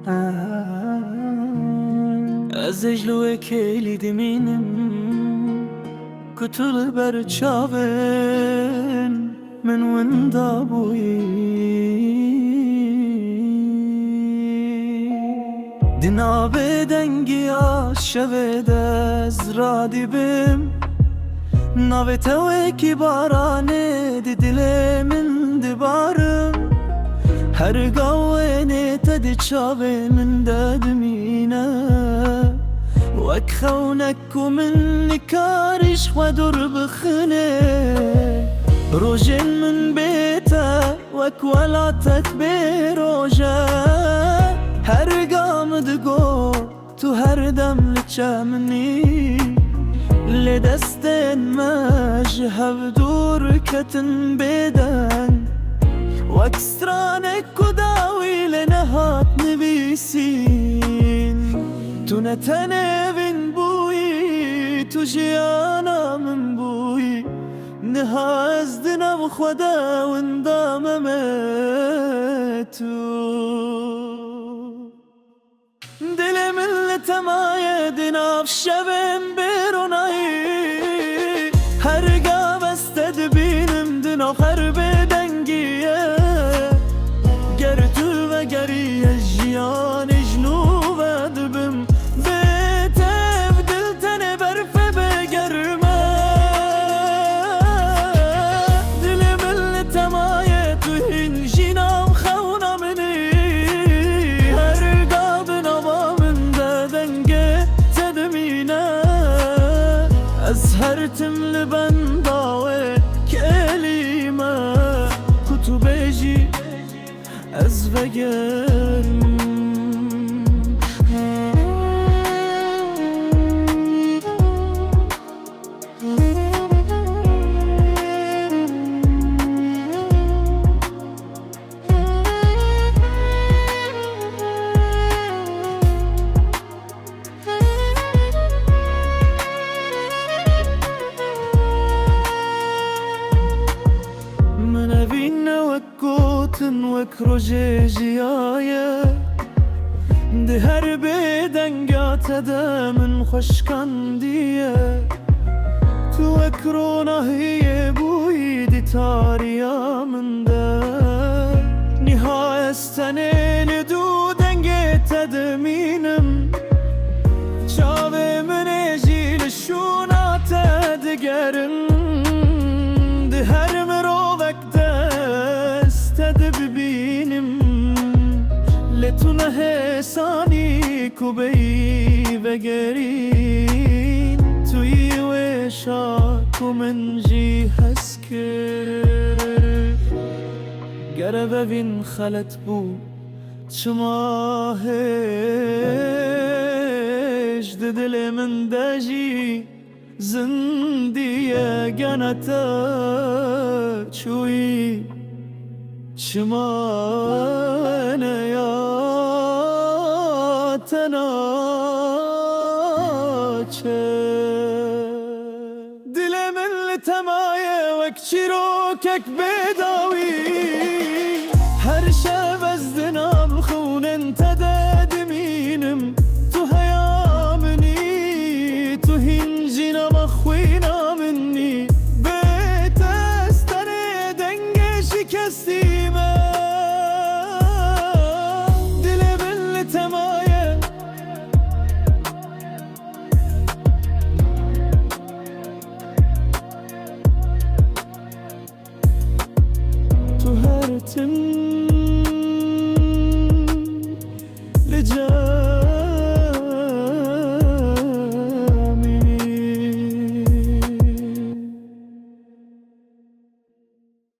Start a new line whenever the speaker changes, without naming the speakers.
از اجلو کلید مینم کتل بر چاون من وندا بوی دنا بدنگی آشوه دز را دیبم ناوی توی کی بارانه دی دل من دبارم هر قوینه تدی چاوه من دادمینه وک خونک و من نکارش و دور بخنه روژن من بیتا وک ولاتت بی روژه هر قام دگو تو هر دم لچه منی لدستن مجهب دور کتن بدن واكسترانك وداوي لنهات نبيسين تو نتنبين بوي تو جيانا من بوي نهاز دنا بخودا وندام ماتو دل من لتمايا دنا بشبن بروناي هرقا بستدبينم دنا خرب دنگيه گرتو و گری جیان جنوب دبم بتف دلتن برف بگرمه دل مل تمایه تو هین جینام خونا منی هر قاب نوا من دنگه تدمینه از هر تمل بنداوه کلمه کتو بجی از وگرم من أبين وكوتن وكروجي جيايا ده هر بدنگات دا من خوشکن دیه تو وكرونا هي بوي دي تاريا من دا نهاية استنين دو دنگه تدمينم چاوه من اجيل شونا تدگرن ده هر مروفك دست ببینم لتونه حسانی کبی وگرین توی وشاکو من جی حس کرد گره ببین خلط بود چماهش ده دل من دجی زندیه گنتا چوی چمانه یا تناچه دل من لتمایه وک چیروکک بداوی هر شب از دنام خونن تدادمینم تو هیامنی تو هنجینا مخوینا منی بیت استن دنگ شکستیمه دل من لتمایه تو هر تم